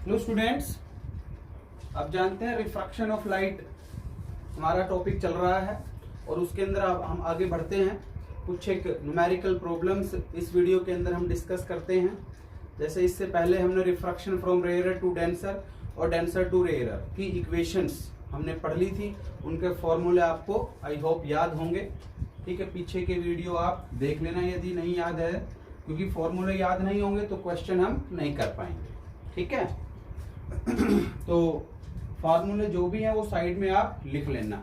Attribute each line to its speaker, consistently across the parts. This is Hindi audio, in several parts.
Speaker 1: हेलो स्टूडेंट्स, आप जानते हैं रिफ्रैक्शन ऑफ लाइट हमारा टॉपिक चल रहा है और उसके अंदर अब हम आगे बढ़ते हैं। कुछ एक न्यूमेरिकल प्रॉब्लम्स इस वीडियो के अंदर हम डिस्कस करते हैं। जैसे इससे पहले हमने refraction from rarer to denser और डेंसर टू रेयरर की इक्वेशंस हमने पढ़ ली थी। उनके फॉर्मूले आपको आई होप याद होंगे। ठीक है, पीछे के वीडियो आप देख लेना यदि नहीं याद है, क्योंकि फॉर्मूले याद नहीं होंगे तो क्वेश्चन हम नहीं कर पाएंगे। ठीक है, तो फार्मूले जो भी है वो साइड में आप लिख लेना।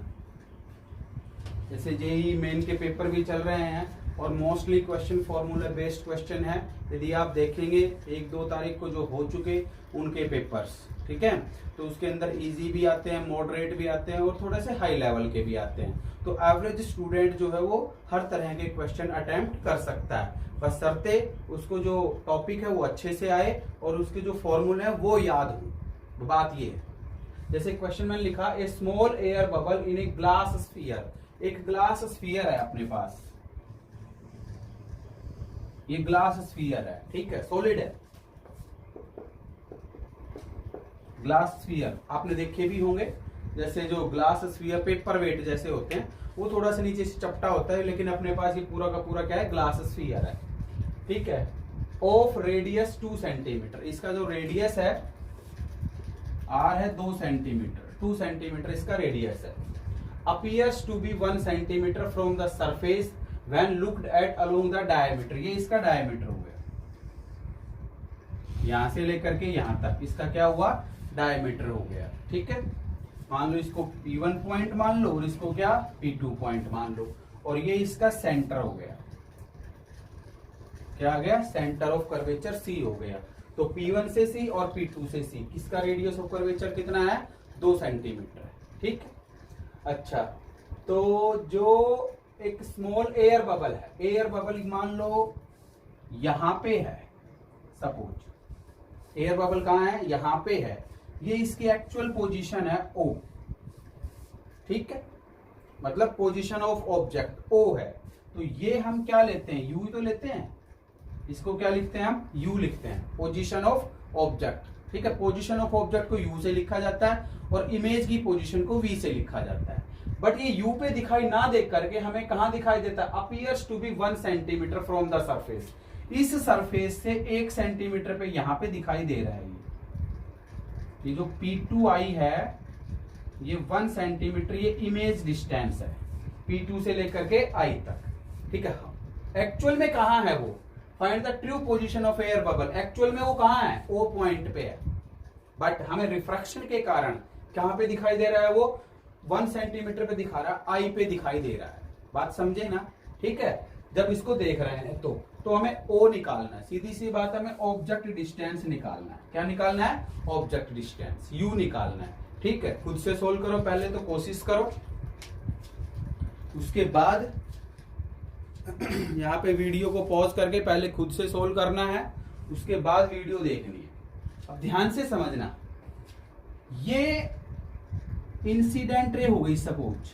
Speaker 1: जैसे जेईई मेन के पेपर भी चल रहे हैं और mostly question formula based question है। यदि आप देखेंगे 1-2 तारीख को जो हो चुके उनके पेपर्स, ठीक है, तो उसके अंदर इजी भी आते हैं, मॉडरेट भी आते हैं और थोड़े से हाई लेवल के भी आते हैं। तो एवरेज स्टूडेंट जो है वो हर तरह के क्वेश्चन अटेम्प्ट कर सकता है, बस शर्ते उसको जो टॉपिक है वो अच्छे से आए और उसके जो फॉर्मूले हैं वो याद हो। बात ये है, जैसे क्वेश्चन में लिखा a small air bubble in a glass sphere. एक ग्लास स्फीयर है अपने पास, ये ग्लास स्फीयर है, ठीक है, सॉलिड है। ग्लास स्फीयर आपने देखे भी होंगे, जैसे जो ग्लास स्फीयर पेपर वेट जैसे होते हैं, वो थोड़ा सा नीचे से चपटा होता है, लेकिन अपने पास ये पूरा का पूरा क्या है, ग्लास स्फीयर है। ठीक है, ऑफ रेडियस 2 सेंटीमीटर, इसका जो रेडियस है आर है 2 सेंटीमीटर, 2 सेंटीमीटर इसका रेडियस है। Appears to be 1 centimetre from the surface when looked at along the diameter. ये इसका डायमीटर हो गया, यहां से लेकर के यहां तक इसका क्या हुआ, डायमीटर हो गया। ठीक है, मान लो इसको P1 पॉइंट मान लो और इसको क्या P2 पॉइंट मान लो, और ये इसका सेंटर हो गया। क्या आ गया, सेंटर ऑफ कर्वेचर C हो गया। तो P1 से C और P2 से C, किसका रेडियस ऑफ कर्वेचर कितना है, 2 सेंटीमीटर। ठीक है, अच्छा, तो जो एक स्मॉल एयर बबल है, एयर बबल मान लो यहां पे है, सपोज एयर बबल कहां है, यहां पे है, ये इसकी एक्चुअल पोजीशन है O। ठीक है, मतलब पोजीशन ऑफ ऑब्जेक्ट O है। तो ये हम क्या लेते हैं, U तो लेते हैं, इसको क्या लिखते हैं हम, U लिखते हैं, पोजीशन ऑफ ऑब्जेक्ट। ठीक है, पोजीशन ऑफ ऑब्जेक्ट को U से लिखा जाता है और इमेज की पोजीशन को V से लिखा जाता है। बट ये U पे दिखाई ना देख करके हमें कहां दिखाई देता है, appears to be 1 centimetre from the surface. इस सरफेस से 1 सेंटीमीटर पे यहां पे दिखाई दे रहा है। ये जो P2I है ये 1 सेंटीमीटर, ये इमेज डिस्टेंस है P2 से लेकर के I तक। ठीक है, एक्चुअल में कहां है वो, find the true position of air bubble. Actual में वो कहां है, O पॉइंट पे है, बट हमें रिफ्रैक्शन के कारण कहां पे दिखाई दे रहा है, वो 1 सेंटीमीटर पे दिखा रहा है, I पे दिखाई दे रहा है। बात समझे ना। ठीक है, जब इसको देख रहे हैं तो हमें O निकालना है, सीधी सी बात है, हमें ऑब्जेक्ट डिस्टेंस निकालना है। क्या निकालना है, ऑब्जेक्ट डिस्टेंस U निकालना है। ठीक है, खुद से सोल्व करो, पहले तो कोशिश करो, उसके बाद यहाँ पे वीडियो को पॉज करके पहले खुद से सोल्व करना है, उसके बाद वीडियो देखनी है। अब ध्यान से समझना, ये इंसिडेंट रे हो गई, सपोज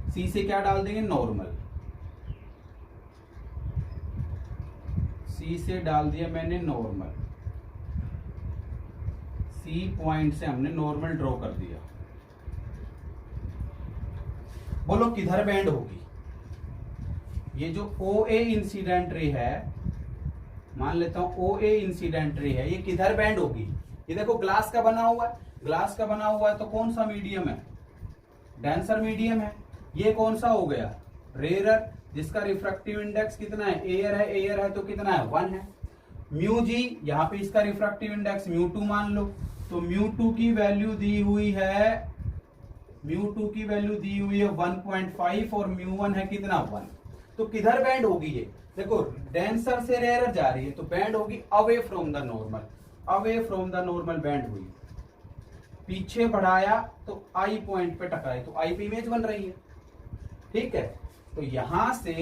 Speaker 1: C से क्या डाल देंगे, नॉर्मल, C से डाल दिया मैंने नॉर्मल, C पॉइंट से हमने नॉर्मल ड्रॉ कर दिया। बोलो किधर बैंड होगी, ये जो OA इंसिडेंट रे है, मान लेता हूं OA इंसिडेंट रे है, ये किधर बैंड होगी, ये देखो ग्लास का बना हुआ है, ग्लास का बना हुआ है तो कौन सा मीडियम है, डेंसर मीडियम है। ये कौन सा हो गया, रेयरर, जिसका रिफ्रैक्टिव इंडेक्स कितना है, एयर है, एयर है तो कितना है, 1 है। म्यू जी, यहाँ पे इसका रिफ्रैक्टिव इंडेक्स म्यू2 मान लो, तो म्यू2 की वैल्यू दी हुई है, म्यू2 की वैल्यू दी हुई है 1.5 और म्यू1 है कितना, 1। तो किधर बैंड होगी ये, देखो डेंसर से रेयरर जा रही है तो बैंड होगी away from the normal, away from the normal band हुई। पीछे बढ़ाया तो I पॉइंट पे टकराई तो I पे इमेज बन रही है। ठीक है, तो यहां से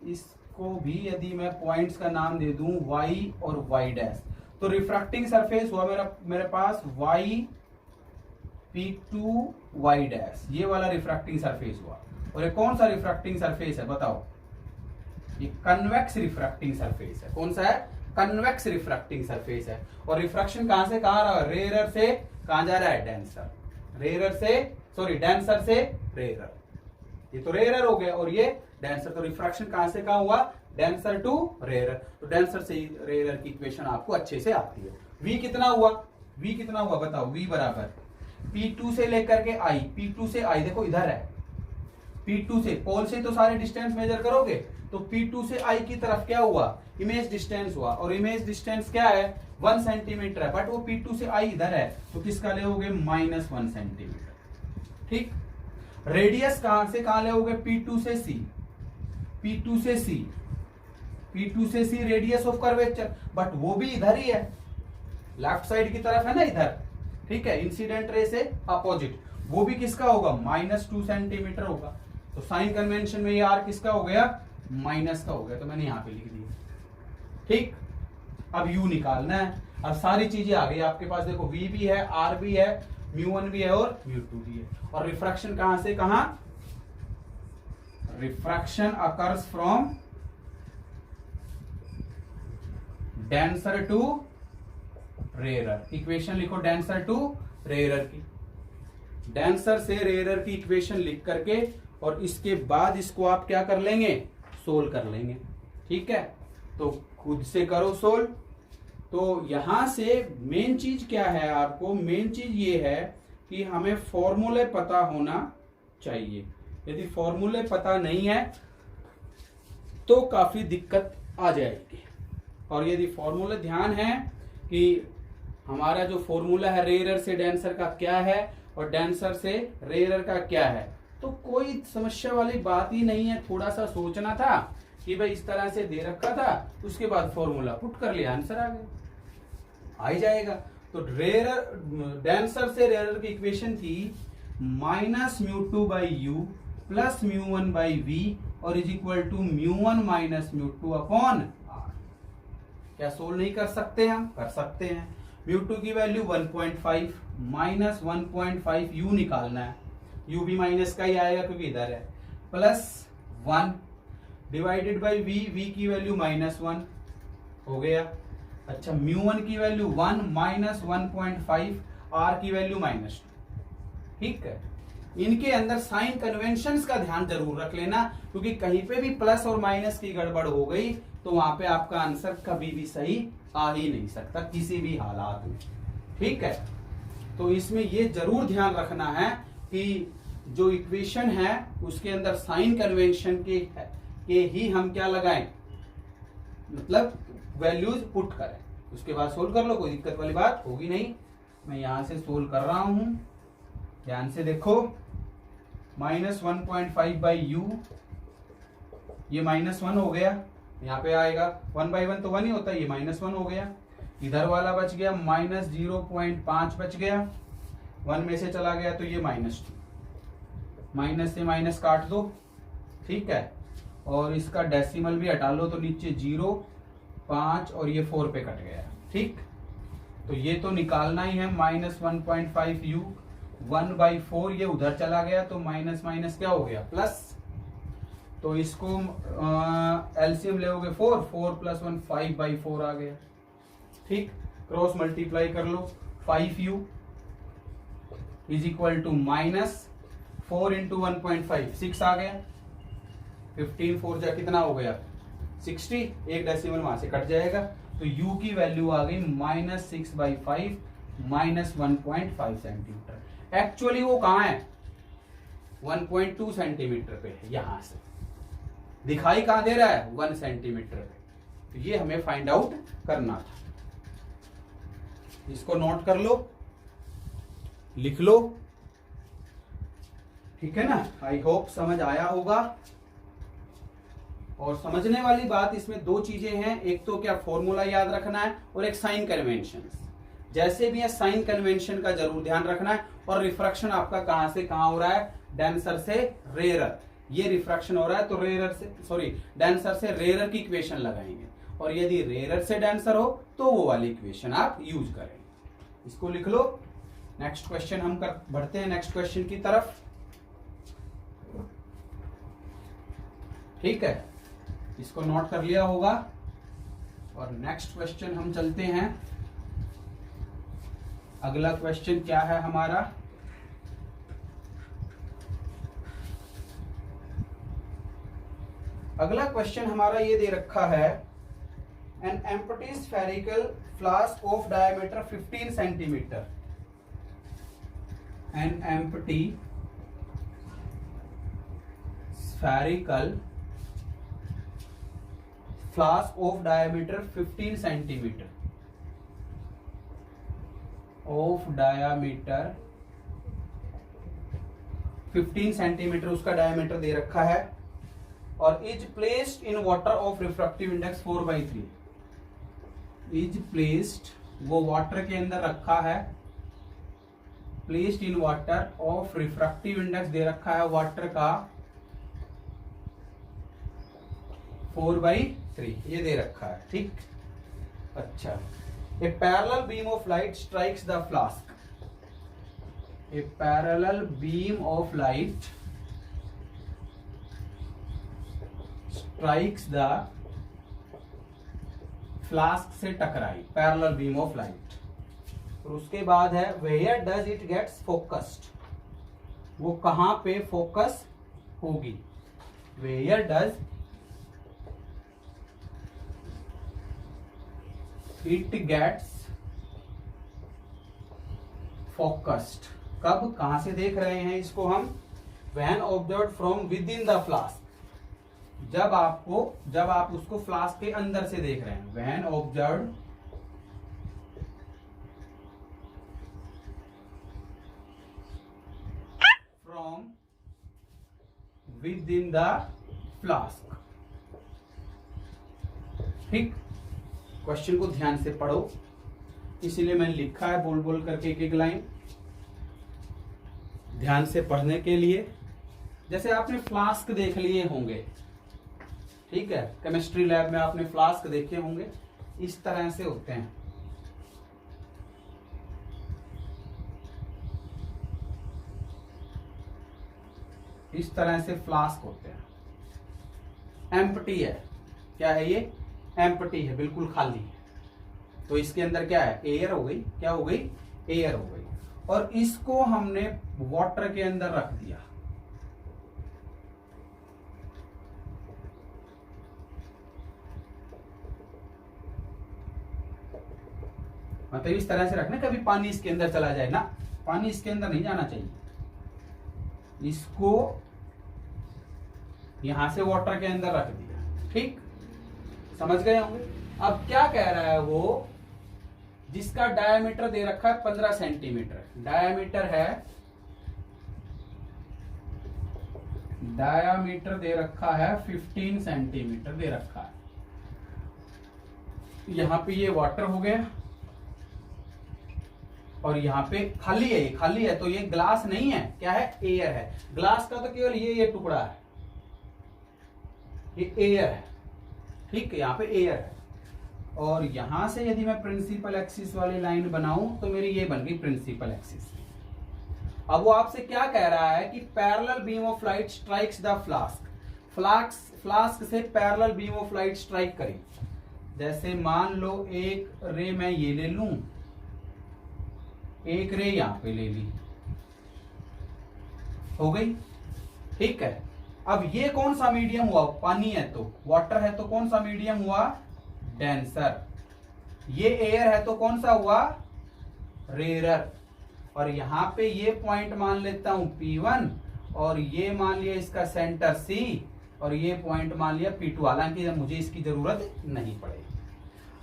Speaker 1: इसको भी यदि मैं पॉइंट्स का नाम दे दूं Y और Y डैश, तो रिफ्रैक्टिंग सरफेस हुआ मेरे पास Y P2 Y डैश, ये वाला रिफ्रैक्टिंग सरफेस हुआ। और ये कौन सा रिफ्रैक्टिंग सरफेस है बताओ, ये कन्वेक्स रिफ्रैक्टिंग सरफेस है। कौन सा है, कन्वेक्स रिफ्रैक्टिंग सरफेस है। और रिफ्रैक्शन कहां से कहां रहा है, रेयरर से कहां जा रहा है, डेंसर, रेयरर से सॉरी डेंसर से रेयरर, ये तो रेयरर हो गया और ये डेंसर, तो रिफ्रैक्शन कहां से कहां हुआ, डेंसर टू रेयरर, तो डेंसर से रेयरर की इक्वेशन आपको अच्छे से आती है। v कितना हुआ, v कितना हुआ बताओ, v बराबर P2 से लेकर के I, P2 से I देखो इधर है, P2 से पोल से तो सारे डिस्टेंस मेजर करोगे, तो P2 से I की तरफ क्या हुआ, इमेज डिस्टेंस हुआ, और इमेज डिस्टेंस क्या है 1 सेंटीमीटर है, बट वो P2 से I इधर है, तो किसका लेओगे -1 सेंटीमीटर। ठीक, रेडियस कहां से कहां लेओगे, P2 से C, P2 से C, P2 से C radius of curvature, but वो भी इधर ही है, लेफ्ट साइड की तरफ है ना इधर, ठीक है, इंसिडेंट रे से अपोजिट, वो भी किसका होगा, -2 सेंटीमीटर होगा, तो साइन कन्वेंशन में ये आर किसका हो गया, माइनस का हो गया, तो मैंने यहां पे लिख दिया। ठीक, अब यू निकालना है, अब सारी चीजें आ गई आपके पास, देखो वी भी है, आर भी है, μ1 भी है और μ2 भी है, और रिफ्रैक्शन कहां से कहां, refraction occurs from denser to rarer, equation लिखो डेंसर टू रेयरर की, डेंसर से रेयरर की इक्वेशन लिख करके, और इसके बाद इसको आप क्या कर लेंगे, सोल्व कर लेंगे। ठीक है, तो खुद से करो सोल्व। तो यहां से मेन चीज क्या है, आपको मेन चीज ये है कि हमें फॉर्मूले पता होना चाहिए, यदि फॉर्मूले पता नहीं है तो काफी दिक्कत आ जाएगी, और यदि फॉर्मूले ध्यान है कि हमारा जो फॉर्मूला है रेयरर से डेंसर का क्या है और डेंसर से रेयरर का क्या है, तो कोई समस्या वाली बात ही नहीं है, थोड़ा सा सोचना था कि भाई इस तरह से दे रखा था, उसके बाद फॉर्मूला पुट कर लिया, आंसर आ गया, आ ही जाएगा। तो रेयरर डेंसर से रेयरर की इक्वेशन थी -μ2 by u plus μ1 by v और is equal to μ1 minus μ2 upon R. क्या सोल्व नहीं कर सकते हम, कर सकते हैं। μ2 की वैल्यू 1.5 माइनस 1.5 यू निकालना है, यू भी माइनस का ही आएगा क्योंकि इधर है, plus 1 divided by v, v की वैल्यू -1 हो गया। अच्छा, μ1 की वैल्यू 1 माइनस 1.5, आर की वैल्यू -2। ठीक है, इनके अंदर साइन कन्वेंशंस का ध्यान जरूर रख लेना, क्योंकि कहीं पे भी प्लस और माइनस की गड़बड़ हो गई तो वहां पे आपका आंसर कभी भी सही आ ही नहीं सकता किसी भी हालात में। ठीक है, तो इसमें ये जरूर ध्यान रखना है कि जो इक्वेशन है उसके अंदर साइन कन्वेंशन के ही हम क्या लगाएं, मतलब वैल्यूज पुट करें, उसके बाद सोल्व कर लो, कोई दिक्कत वाली बात होगी नहीं। मैं यहां से सोल्व कर रहा हूं, ध्यान से देखो, -1.5 बाई यू, ये -1 हो गया, यहाँ पे आएगा 1 बाई 1 तो 1 ही होता है, ये -1 हो गया, इधर वाला बच गया -0.5 बच गया, 1 में से चला गया तो ये -2, माइनस से माइनस काट दो। ठीक है, और इसका डेसिमल भी हटा लो तो नीचे 0, 5 और ये 4 पे कट गया। ठीक, तो ये तो निकालना ही है, -1.5 यू 1/4, ये उधर चला गया तो माइनस माइनस क्या हो गया, प्लस, तो इसको एलसीएम लेओगे 4, 4 + 1 5/4 आ गया। ठीक, क्रॉस मल्टीप्लाई कर लो, 5u इज इक्वल टू -4 × 1.5 6 आ गया, 15 4 जा कितना हो गया 60, एक डेसिमल वहां से कट जाएगा, तो u की वैल्यू आ गई -6/5 -1.5 सेंटीमीटर। एक्चुअली वो कहां है, 1.2 सेंटीमीटर पे है, यहां से दिखाई कहां दे रहा है 1 सेंटीमीटर पे, तो ये हमें फाइंड आउट करना था। इसको नोट कर लो, लिख लो, ठीक है ना। आई होप समझ आया होगा। और समझने वाली बात इसमें दो चीजें हैं, एक तो क्या फॉर्मूला याद रखना है और एक साइन कन्वेंशन। जैसे भी है साइन कन्वेंशन का जरूर ध्यान रखना है। और रिफ्रैक्शन आपका कहां से कहां हो रहा है, डेंसर से रेयरर, ये रिफ्रैक्शन हो रहा है तो रेयरर से डेंसर से रेयरर की इक्वेशन लगाएंगे, और यदि रेयरर से डेंसर हो तो वो वाली इक्वेशन आप यूज करेंगे। इसको लिख लो। नेक्स्ट क्वेश्चन हम बढ़ते हैं नेक्स्ट क्वेश्चन की तरफ। ठीक है, इसको नोट कर लिया होगा। और नेक्स्ट क्वेश्चन हम चलते हैं। अगला क्वेश्चन क्या है हमारा? अगला क्वेश्चन हमारा ये दे रखा है, an empty spherical flask of diameter 15 centimetre, an empty spherical flask of diameter 15 centimetre, of diameter 15 centimetre उसका डायमीटर दे रखा है, और is placed in water of refractive index 4/3, is placed, वो वाटर के अंदर रखा है, placed in water of refractive index दे रखा है वाटर का 4/3, ये दे रखा है। ठीक, अच्छा, a parallel beam of light strikes the flask, a parallel beam of light strikes the flask से टकराई, पैरेलल बीम ऑफ लाइट। और उसके बाद है where does it gets focused, वो कहां पे फोकस होगी, where does it gets focused, कब, कहां से देख रहे हैं इसको हम, when observed from within the flask, जब आप उसको फ्लास्क के अंदर से देख रहे हैं, when observed from within the flask. ठीक, क्वेश्चन को ध्यान से पढ़ो, इसीलिए मैंने लिखा है बोल बोल करके एक एक लाइन, ध्यान से पढ़ने के लिए। जैसे आपने फ्लास्क देख लिए होंगे, ठीक है, केमिस्ट्री लैब में आपने फ्लास्क देखे होंगे, इस तरह से होते हैं, इस तरह से फ्लास्क होते हैं। एम्प्टी है, क्या है ये, एम्प्टी है, बिल्कुल खाली है, तो इसके अंदर क्या है, एयर हो गई, क्या हो गई, एयर हो गई, और इसको हमने वाटर के अंदर रख दिया, मतलब इस तरह से रखना, कभी पानी इसके अंदर चला जाए ना, पानी इसके अंदर नहीं जाना चाहिए, इसको यहां से वाटर के अंदर रख दिया। ठीक, समझ गए होंगे। अब क्या कह रहा है वो, जिसका डायमीटर दे रखा है 15 सेंटीमीटर, डायमीटर है, डायमीटर दे रखा है 15 सेंटीमीटर दे रखा है, यहां पे ये वाटर हो गया, और यहाँ पे खाली है, खाली है, तो ये ग्लास नहीं है, क्या है, एयर है। ग्लास का तो केवल ये टुकड़ा है, ये एयर है। ठीक है, यहाँ पे एयर है, और यहां से यदि मैं प्रिंसिपल एक्सिस वाली लाइन बनाऊं तो मेरी ये बन गई प्रिंसिपल एक्सिस। अब वो आपसे क्या कह रहा है कि parallel beam of light strikes the flask, flask से parallel beam of light strike करें। जैसे मान लो एक रे मैं ये ले लूं, एक रे यहां पे ले ली, हो गई। ठीक है, अब ये कौन सा मीडियम हुआ, पानी है तो, वाटर है तो कौन सा मीडियम हुआ, डेंसर। ये एयर है तो कौन सा हुआ, रेयर। और यहां पे ये पॉइंट मान लेता हूं P1, और ये मान लिया इसका सेंटर C, और ये पॉइंट मान लिया P2, हालांकि मुझे इसकी जरूरत नहीं पड़ेगी।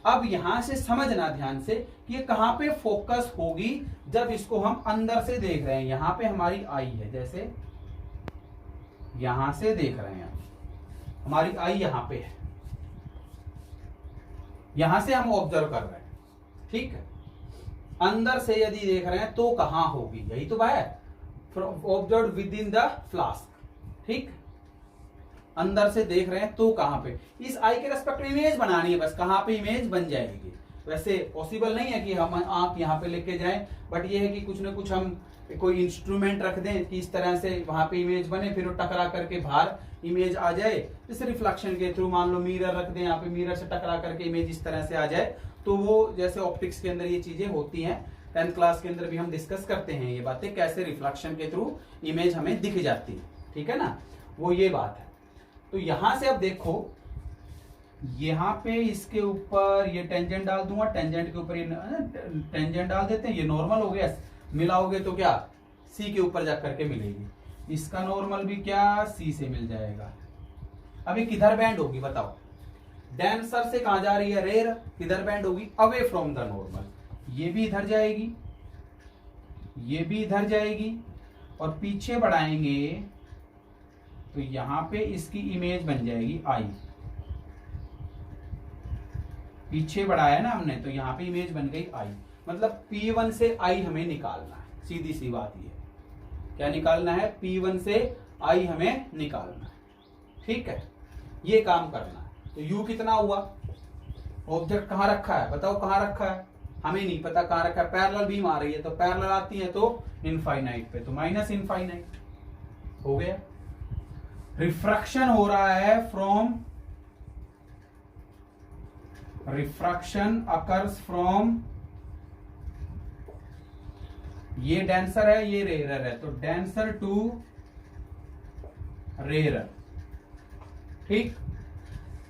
Speaker 1: अब यहां से समझना ध्यान से कि ये कहां पे फोकस होगी, जब इसको हम अंदर से देख रहे हैं। यहां पे हमारी आई है, जैसे यहां से देख रहे हैं हमारी आई यहां पे है, यहां से हम ऑब्जर्व कर रहे हैं। ठीक है, अंदर से यदि देख रहे हैं तो कहां होगी, यही तो बात है, observe with in the flask. ठीक, अंदर से देख रहे हैं तो कहां पे, इस आई के रेस्पेक्ट में इमेज बनानी है, बस कहां पे इमेज बन जाएगी। वैसे पॉसिबल नहीं है कि हम आंख यहाँ पे लेके जाएं, बट ये है कि कुछ ना कुछ हम कोई इंस्ट्रूमेंट रख दें कि इस तरह से वहां पे इमेज बने, फिर वो टकरा करके बाहर इमेज आ जाए। जैसे रिफ्लेक्शन के थ्रू मान लो मिरर रख दें, यहाँ पे मिरर से टकरा करके इमेज इस तरह से आ जाए, तो वो जैसे ऑप्टिक्स के अंदर ये चीजें होती हैं। 10th क्लास के अंदर भी हम डिस्कस करते हैं ये बातें, कैसे रिफ्लेक्शन के थ्रू इमेज हमें दिख जाती है, ठीक है ना, वो ये बात है। तो यहां से अब देखो, यहाँ पे इसके ऊपर ये टेंजेंट डाल दूंगा, टेंजेंट के ऊपर ये टेंजेंट डाल देते हैं, ये नॉर्मल हो गया, मिलाओगे तो क्या सी के ऊपर जाकर के मिलेगी, इसका नॉर्मल भी क्या सी से मिल जाएगा। अभी किधर बैंड होगी बताओ, डेंसर से कहां जा रही है, रेयर, किधर बैंड होगी, अवे फ्रॉम द नॉर्मल। ये भी इधर जाएगी, ये भी इधर जाएगी, और पीछे बढ़ाएंगे तो यहां पे इसकी इमेज बन जाएगी आई। पीछे बढ़ाया ना हमने, तो यहां पे इमेज बन गई आई। मतलब P1 से आई हमें निकालना है, सीधी सी बात ये, क्या निकालना है, P1 से आई हमें निकालना है, ठीक है, ये काम करना है। तो U कितना हुआ, ऑब्जेक्ट कहां रखा है बताओ, कहां रखा है, हमें नहीं पता कहां रखा है, पैरेलल बीम आ रही है, तो पैरेलल आती है तो इनफाइनाइट पे, तो माइनस इनफाइनाइट हो गया। रिफ्रैक्शन हो रहा है फ्रॉम, रिफ्रैक्शन अकर्स फ्रॉम, ये डेंसर है, ये रेयरर है, तो डेंसर टू रेयरर, ठीक।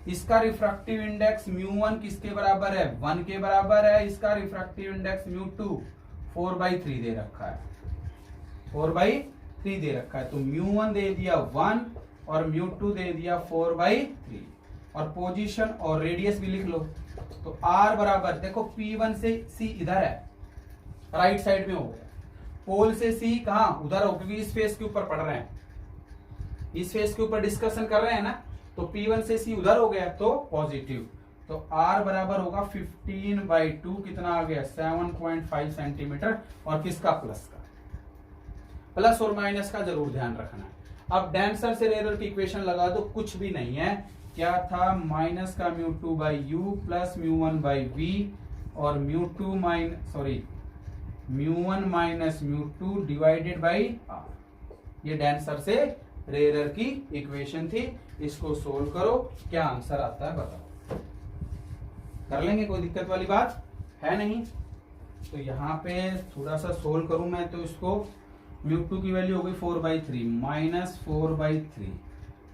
Speaker 1: इसका रिफ्रैक्टिव इंडेक्स μ1 किसके बराबर है, 1 के बराबर है। इसका रिफ्रैक्टिव इंडेक्स μ2 4/3 दे रखा है, 4/3 दे रखा है, तो μ1 दे दिया 1 और μ2 दे दिया 4/3, और पोजीशन और रेडियस भी लिख लो। तो R बराबर, देखो P1 से C इधर है, राइट साइड में हो गया, पोल से C कहां, उधर हो, क्योंकि इस फेस के ऊपर पढ़ रहे हैं, इस फेस के ऊपर डिस्कशन कर रहे हैं ना, तो P1 से C उधर हो गया तो पॉजिटिव, तो R बराबर होगा 15/2, कितना आ गया 7.5 सेंटीमीटर, और किसका, प्लस का, प्लस और माइनस का जरूर ध्यान रखना है। अब डेंसर से रेयरर की इक्वेशन लगा दो, कुछ भी नहीं है, क्या था, माइनस का μ2/u प्लस μ1/v और μ1 माइनस μ2 डिवाइडेड बाई r। ये डेंसर से रेयरर की इक्वेशन थी, इसको सोल्व करो, क्या आंसर आता है बताओ, कर लेंगे, कोई दिक्कत वाली बात है नहीं। तो यहाँ पे थोड़ा सा सोल्व करूं मैं, तो इसको μ2 की वैल्यू हो गई 4/3 माइनस 4/3,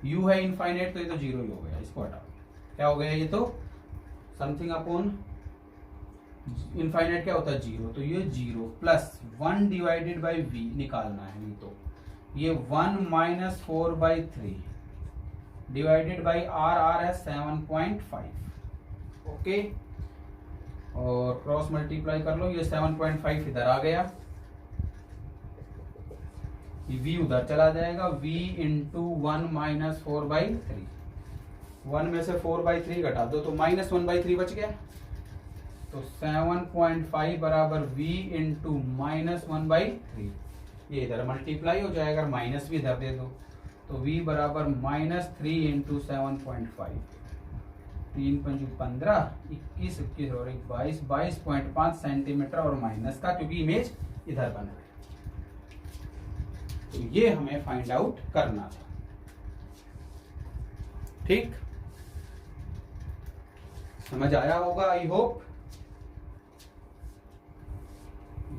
Speaker 1: u है इनफाइनाइट, तो ये तो जीरो ही हो गया, इसको हटाओ, क्या हो गया, ये तो समथिंग अपॉन इनफाइनाइट क्या होता है, जीरो, तो ये zero plus 1 divided by v निकालना है, तो ये 1 माइनस 4/3 डिवाइडेड बाई r है 7.5, ओके, और क्रॉस मल्टीप्लाई कर लो, ये 7.5 इधर आ गया, v उधर चला जाएगा, v इंटू 1 माइनस 4/3, 1 में से 4/3 घटा दो तो माइनस 1/3 बच गया, तो 7.5 बराबर v इंटू माइनस 1/3, ये इधर मल्टीप्लाई हो जाएगा, माइनस भी इधर दे दो, तो v बराबर -3 इंटू 7.5, 3 × 15, 21 21 और 22.5 सेंटीमीटर और माइनस का, क्योंकि इमेज इधर बना है। तो ये हमें फाइंड आउट करना था, ठीक, समझ आया होगा आई होप।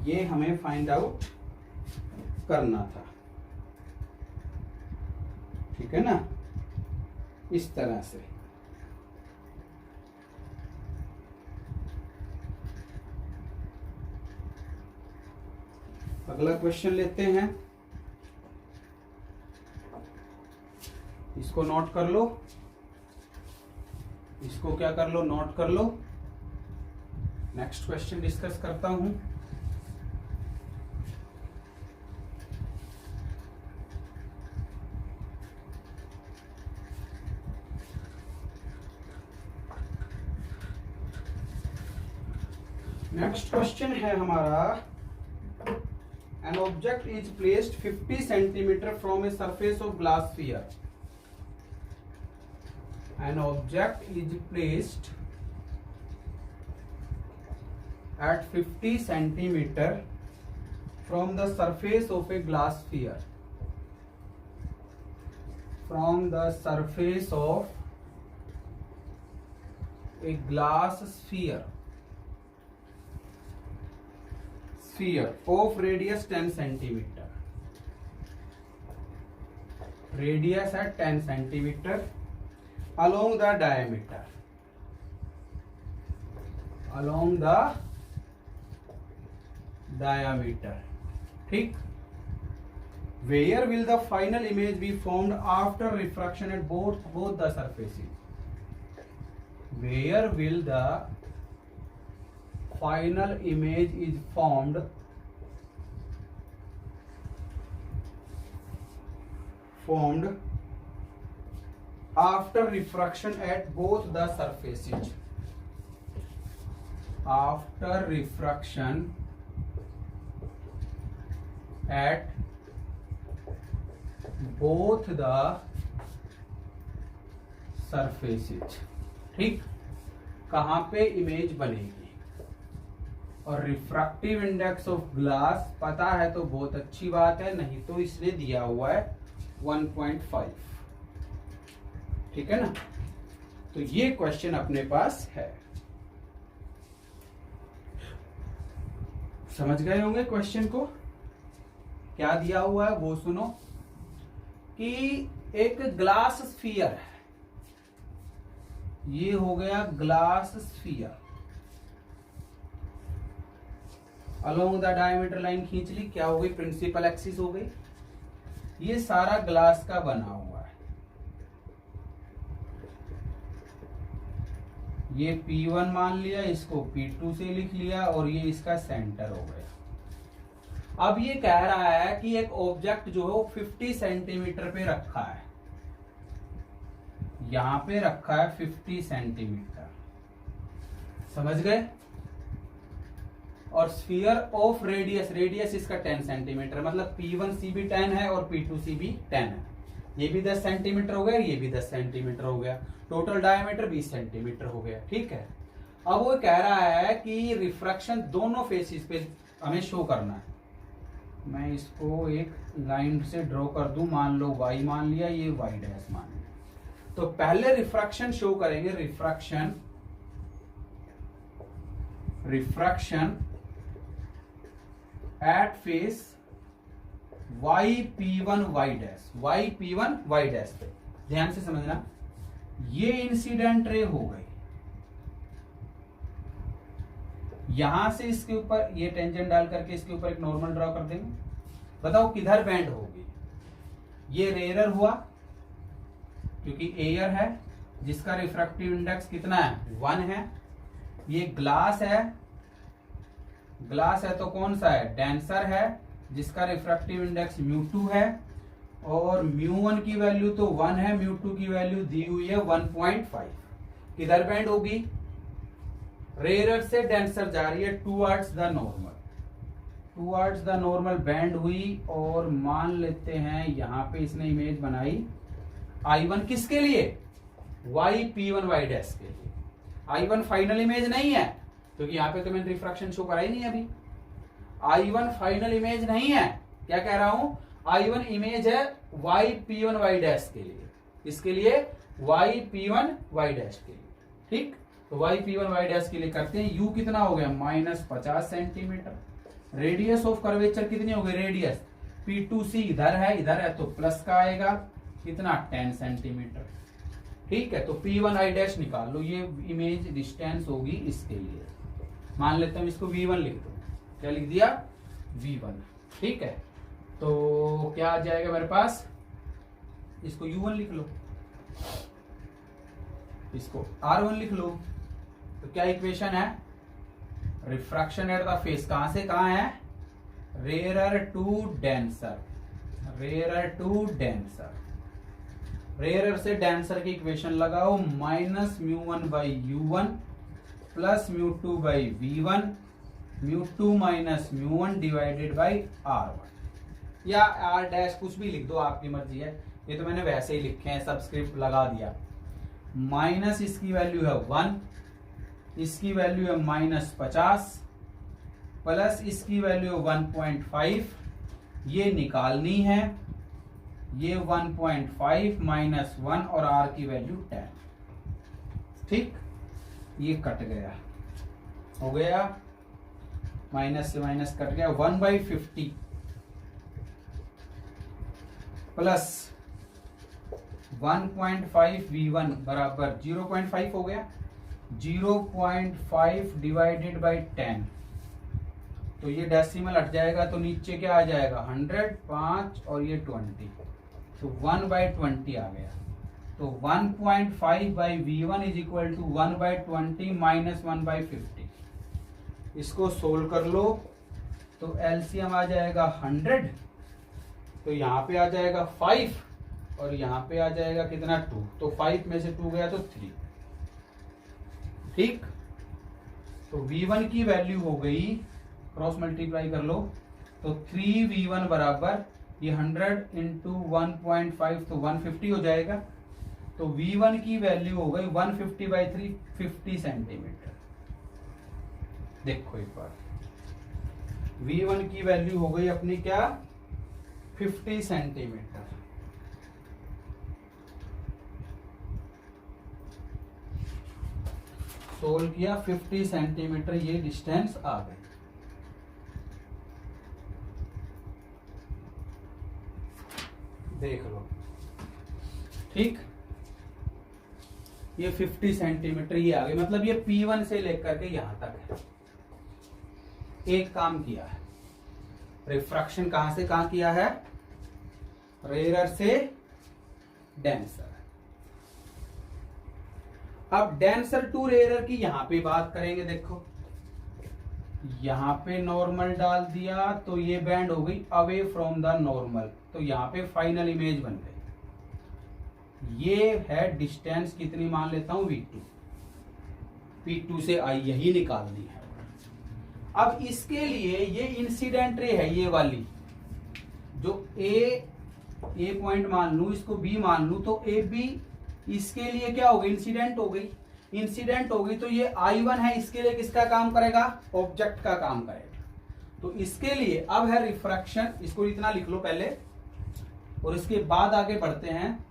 Speaker 1: ये हमें फाइंड आउट करना था, ठीक है ना, इस तरह से। अगला क्वेश्चन लेते हैं, इसको नोट कर लो, इसको क्या कर लो, नोट कर लो। नेक्स्ट क्वेश्चन डिस्कस करता हूं। नेक्स्ट क्वेश्चन है हमारा, an object is placed 50 centimeter from a surface of glass sphere. An object is placed at 50 centimeter from the surface of a glass sphere. From the surface of a glass sphere of radius 10 centimeter. Radius at 10 centimeter along the diameter. Along the diameter. ठीक. Where will the final image be formed after refraction at both the surfaces? Where will the final image is formed after refraction at both the surfaces? After refraction at both the surfaces. ठीक. कहां पे इमेज बनेगी? और रिफ्रैक्टिव इंडेक्स ऑफ ग्लास पता है तो बहुत अच्छी बात है, नहीं तो इसने दिया हुआ है 1.5. ठीक है ना. तो ये क्वेश्चन अपने पास है. समझ गए होंगे क्वेश्चन को. क्या दिया हुआ है वो सुनो कि एक ग्लास स्फीयर है. ये हो गया glass sphere. Along the diameter line खींच ली. क्या हो गई? प्रिंसिपल एक्सिस हो गई. ये सारा ग्लास का बना हुआ है. ये P1 मान लिया, इसको P2 से लिख लिया और ये इसका सेंटर हो गया. अब ये कह रहा है कि एक ऑब्जेक्ट जो है वो 50 सेंटीमीटर पे रखा है. यहां पे रखा है 50 सेंटीमीटर. समझ गए? और स्फीयर ऑफ रेडियस इसका 10 सेंटीमीटर, मतलब P1C भी 10 है और P2C भी 10 है. ये भी 10 सेंटीमीटर हो गया, ये भी 10 सेंटीमीटर हो गया. टोटल डायमीटर 20 सेंटीमीटर हो गया. ठीक है. अब वो कह रहा है कि रिफ्रैक्शन दोनों फेसिस पे हमें शो करना है. मैं इसको एक लाइन से ड्रॉ कर दूं. मान लो y मान लिया, ये y डैश मान लिया. तो पहले रिफ्रैक्शन शो करेंगे. Refraction at face yp1 y dash, yp1 y dash पे ध्यान से समझना. ये इंसिडेंट रे हो गई. यहां से इसके ऊपर ये टेंजेंट डाल करके इसके ऊपर एक नॉर्मल ड्रॉ कर देंगे. बताओ किधर बेंड होगी? ये रेयर हुआ क्योंकि एयर है जिसका रिफ्रैक्टिव इंडेक्स कितना है? 1 है. ये ग्लास है तो कौन सा है? डेंसर है जिसका रिफ्रैक्टिव इंडेक्स μ2 है. और μ1 की वैल्यू तो 1 है, μ2 की वैल्यू दी हुई है 1.5. किधर बेंड होगी? रेयर से डेंसर जा रही है टूवर्ड्स द नॉर्मल बैंड हुई. और मान लेते हैं यहां पे इसने इमेज बनाई I1 किसके लिए? yp1 y डैश के लिए. I1 फाइनल इमेज नहीं है क्योंकि यहां पे तो मैंने रिफ्रैक्शन शो करा ही नहीं अभी. I1 फाइनल इमेज नहीं है. क्या कह रहा हूं? I1 इमेज है yp1 y डैश के लिए. इसके लिए yp1 y डैश के लिए. ठीक. तो yp1 y डैश के लिए करते हैं. u कितना हो गया? -50 सेंटीमीटर. रेडियस ऑफ कर्वेचर कितनी हो गई? रेडियस P2C इधर है तो प्लस का आएगा. कितना? 10 सेंटीमीटर. ठीक है. तो P1 I डैश निकाल लो. ये इमेज डिस्टेंस होगी इसके लिए. मान लेते हैं इसको V1 लिख दो. क्या लिख दिया? V1. ठीक है. तो क्या आ जाएगा मेरे पास? इसको U1 लिख लो, इसको R1 लिख लो. तो क्या इक्वेशन है? रिफ्रैक्शन एट द फेस कहां से कहां है? Rare to denser. रेयर से डेंसर की इक्वेशन लगाओ. -μ1/u1 plus μ2/v1, μ2 - μ1 divided by R1 या R डैश कुछ भी लिख दो, आपकी मर्जी है. ये तो मैंने वैसे ही लिखे हैं, सबस्क्रिप्ट लगा दिया. माइनस इसकी वैल्यू है 1, इसकी वैल्यू है -50 प्लस इसकी वैल्यू 1.5 ये निकालनी है, ये 1.5 माइनस 1 और r की वैल्यू 10। ठीक, ये कट गया, हो गया, माइनस से माइनस कट गया, 1/50 प्लस 1.5 v1 बराबर 0.5 हो गया, 0.5 डिवाइडेड बाई 10, तो ये डेसिमल हट जाएगा तो नीचे क्या आ जाएगा 100, 5 और ये 20, तो 1/20 आ गया। तो 1.5 by v1 is equal to 1/20 minus 1/50। इसको सोल्व कर लो तो एलसीएम आ जाएगा 100, तो यहाँ पे आ जाएगा 5 और यहाँ पे आ जाएगा कितना 2, तो 5 में से 2 गया तो 3। ठीक, तो v1 की वैल्यू हो गई, क्रॉस मल्टीप्लाई कर लो तो 3v1 बराबर ये 100 इंटू 1.5 तो 150 हो जाएगा, तो v1 की वैल्यू हो गई 150/3 50 सेंटीमीटर। देखो एक बार, v1 की वैल्यू हो गई अपनी क्या 50 सेंटीमीटर। सोल्व किया, 50 सेंटीमीटर ये डिस्टेंस आ गई। देख लो, ठीक, ये 50 सेंटीमीटर ये आ गई, मतलब ये P1 से लेकर के यहां तक है। एक काम किया है, रिफ्रैक्शन कहां से कहां किया है, रेयरर से डेंसर। अब डेंसर टू रेयरर की यहां पे बात करेंगे। देखो यहां पे नॉर्मल डाल दिया तो ये बैंड हो गई अवे फ्रॉम द नॉर्मल, तो यहां पे फाइनल इमेज बन गई। ये है डिस्टेंस, कितनी मान लेता हूं v2, P2 से I यही निकालनी है। अब इसके लिए ये इंसिडेंट रे है, ये वाली जो ए पॉइंट मान लू, इसको B मान लू, तो ए बी इसके लिए क्या हो गई, इंसिडेंट हो गई। इंसिडेंट हो गई तो ये I1 है, इसके लिए किसका काम करेगा, ऑब्जेक्ट का काम करेगा। तो इसके लिए अब है रिफ्रैक्शन, इसको इतना लिख लो पहले और इसके बाद आगे बढ़ते हैं।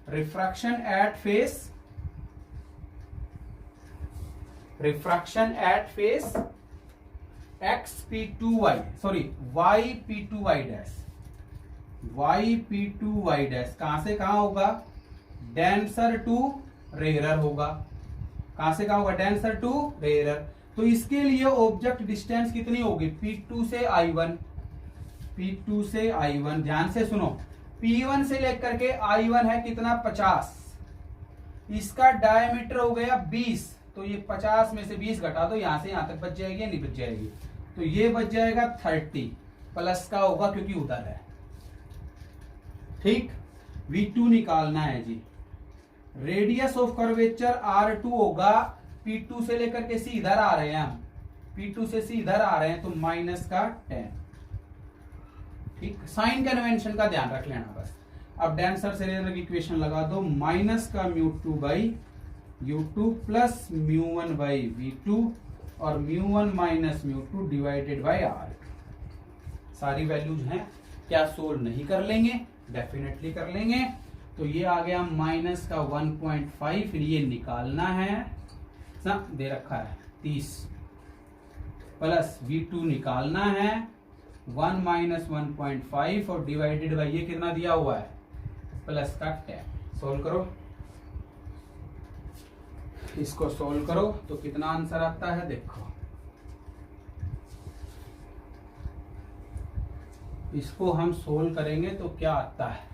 Speaker 1: Refraction at face, refraction at face XP2y, sorry YP2y dash, YP2y dash कहां से कहां होगा, डेंसर टू रेयरर होगा। कहां से कहां होगा, डेंसर टू रेयरर। तो इसके लिए ऑब्जेक्ट डिस्टेंस कितनी होगी, P2 से I1, P2 से I1, ध्यान से सुनो, P1 से लेकर के I1 है कितना 50, इसका डायमीटर हो गया 20, तो ये 50 में से 20 घटा दो, यहां से यहां तक बच जाएगी, नहीं बच जाएगी, तो ये बच जाएगा 30, प्लस का होगा क्योंकि उधर है। ठीक, V2 निकालना है जी। रेडियस ऑफ कर्वेचर R2 होगा, P2 से लेकर के सी इधर आ रहे हैं हम, P2 से सी इधर आ रहे हैं, तो माइनस का 10। ठीक, साइन कन्वेंशन का ध्यान रख लेना बस। अब डेंसर से रेयरर की इक्वेशन लगा दो, माइनस का μ2 by u2 plus μ1 by v2 और μ1 माइनस μ2 डिवाइडेड बाई r। सारी वैल्यूज हैं, क्या सोल्व नहीं कर लेंगे, डेफिनेटली कर लेंगे। तो ये आ गया माइनस का 1.5, फिर ये निकालना है ना, दे रखा है 30, प्लस v2 निकालना है 1 माइनस 1.5 और डिवाइडेड बाई ये कितना दिया हुआ है, प्लस का 10। सोल्व करो, इसको सोल्व करो तो कितना आंसर आता है, देखो इसको हम सोल्व करेंगे तो क्या आता है,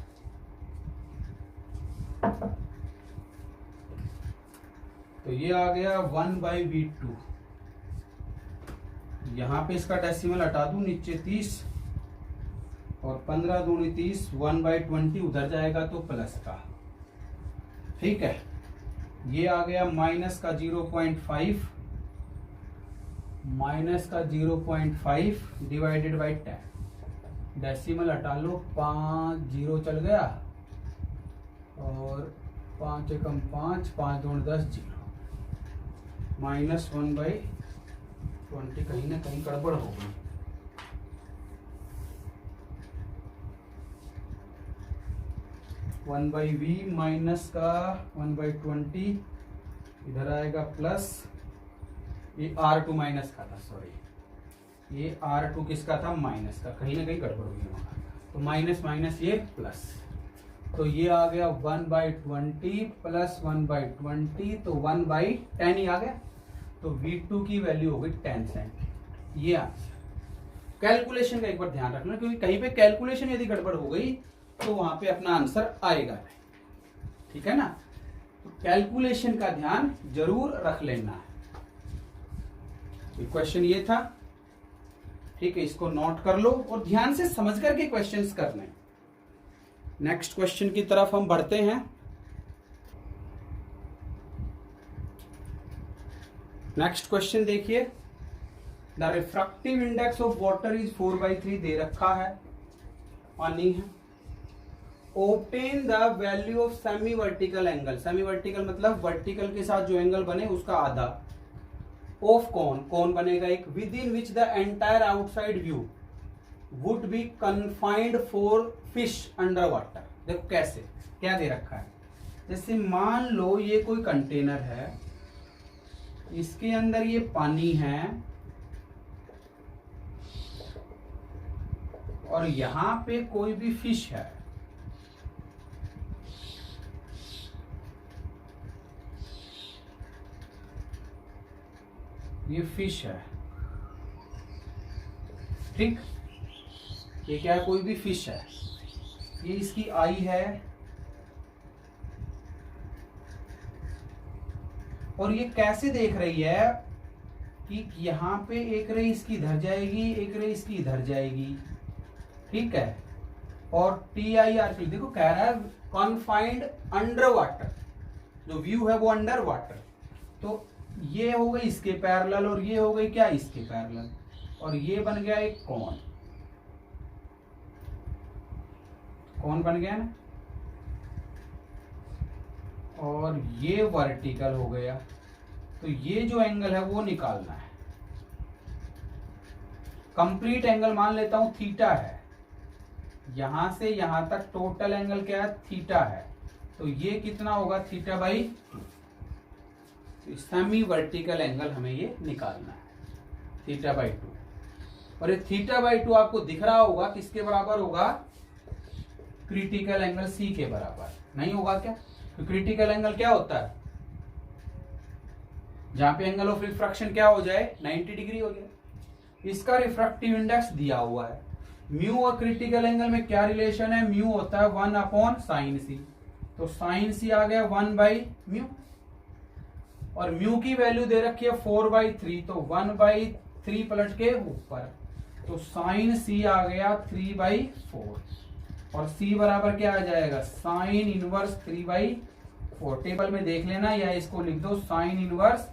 Speaker 1: तो ये आ गया 1/v2, यहां पे इसका डेसिमल हटा दूं, नीचे 30 और 15 दूनी 30, 1/20 उधर जाएगा तो प्लस का। ठीक है, ये आ गया माइनस का 0.5, माइनस का 0.5 डिवाइडेड बाई 10, डेसिमल हटा लो, 5 0 चल गया और 5 एकम 5, 5 दूनी 10, 0, -1/20। 1/20 कहीं ना कहीं गड़बड़ हो गई। वन बाई वी माइनस का 1/20 इधर आएगा प्लस, ये R2 माइनस का था, सॉरी ये R2 किसका था, माइनस का, कहीं ना कहीं गड़बड़ हुई है वहां। तो माइनस माइनस ये प्लस, तो ये आ गया 1/20 प्लस 1/20, तो 1/10 ही आ गया। तो V2 की वैल्यू हो गई 10 सेंट। ये आंसर। कैलकुलेशन का एक बार ध्यान रखना, क्योंकि कहीं पे कैलकुलेशन यदि गड़बड़ हो गई तो वहां पे अपना आंसर आएगा नहीं, ठीक है ना। तो कैलकुलेशन का ध्यान जरूर रख लेना है। क्वेश्चन ये था, ठीक है, इसको नोट कर लो और ध्यान से समझ करके क्वेश्चंस करने। नेक्स्ट क्वेश्चन की तरफ हम बढ़ते हैं। नेक्स्ट क्वेश्चन देखिए, the refractive index of water is 4/3 दे रखा है, पानी है। Obtain the value of semi vertical angle, semi vertical मतलब वर्टिकल के साथ जो एंगल बने उसका आधा, ऑफ कौन बनेगा एक, with in which the entire outside view would be confined for fish under water. देखो कैसे, क्या दे रखा है, जैसे मान लो ये कोई कंटेनर है, इसके अंदर ये पानी है और यहां पे कोई भी फिश है, ये फिश है, ठीक, ये क्या है, कोई भी फिश है, ये इसकी आई है और ये कैसे देख रही है कि यहां पे एक रे इसकी इधर जाएगी, एक रे इसकी इधर जाएगी, ठीक है। और TIR देखो कह रहा है कॉन्फाइंड अंडर वाटर, जो व्यू है वो अंडर वाटर, तो ये हो गई इसके पैरेलल और ये हो गई क्या, इसके पैरेलल, और ये बन गया एक कौन बन गया ना, और ये वर्टिकल हो गया। तो ये जो एंगल है वो निकालना है। कंप्लीट एंगल मान लेता हूं थीटा है, यहां से यहां तक टोटल एंगल क्या है, थीटा है, तो ये कितना होगा, θ/2। सेमी वर्टिकल एंगल हमें ये निकालना है, θ/2। और ये θ/2 आपको दिख रहा होगा किसके बराबर होगा, क्रिटिकल एंगल C के बराबर, नहीं होगा क्या। तो क्रिटिकल एंगल क्या होता है, जहां पे एंगल ऑफ रिफ्रैक्शन क्या हो जाए, 90 डिग्री हो गया। इसका रिफ्रैक्टिव इंडेक्स दिया हुआ है। म्यू और क्रिटिकल एंगल में क्या रिलेशन है, म्यू होता है 1/sin C, तो sin C आ गया 1/μ, और म्यू की वैल्यू दे रखी है 4/3, तो 1/3 पलट के ऊपर, तो sin C आ गया 3/4, और C बराबर क्या आ जाएगा, साइन इनवर्स 3/4। टेबल में देख लेना या इसको लिख दो साइन इनवर्स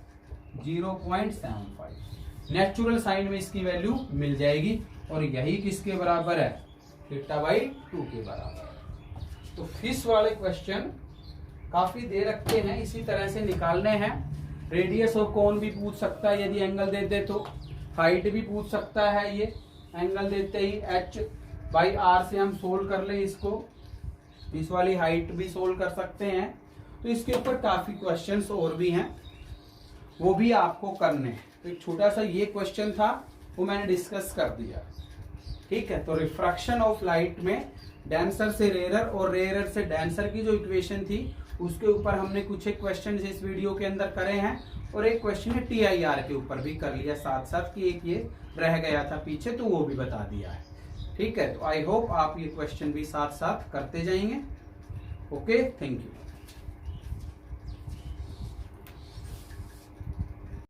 Speaker 1: 0.75। नेचुरल साइन में इसकी वैल्यू मिल जाएगी, और यही किसके बराबर है, θ/2 के बराबर। तो फिश वाले क्वेश्चन काफी दे रखे हैं, इसी तरह से निकालने हैं। रेडियस ऑफ कोन भी पूछ सकता है यदि एंगल दे दे, तो हाइट भी पूछ सकता है, ये एंगल देते ही H/R से हम सोल्व कर ले इसको, इस वाली हाइट भी सोल्व कर सकते हैं। तो इसके ऊपर काफी क्वेश्चंस और भी हैं, वो भी आपको करने हैं। तो एक छोटा सा ये क्वेश्चन था, वो मैंने डिस्कस कर दिया, ठीक है। तो रिफ्रैक्शन ऑफ लाइट में डेंसर से रेयरर और रेयरर से डेंसर की जो इक्वेशन थी उसके ऊपर हमने कुछ एक क्वेश्चन इस वीडियो के अंदर करे हैं, और एक क्वेश्चन है TIR के ऊपर भी कर लिया साथ साथ, कि एक ये रह गया था पीछे, तो वो भी बता दिया है, ठीक है। तो आई होप आप ये क्वेश्चन भी साथ साथ करते जाएंगे। Okay, thank you.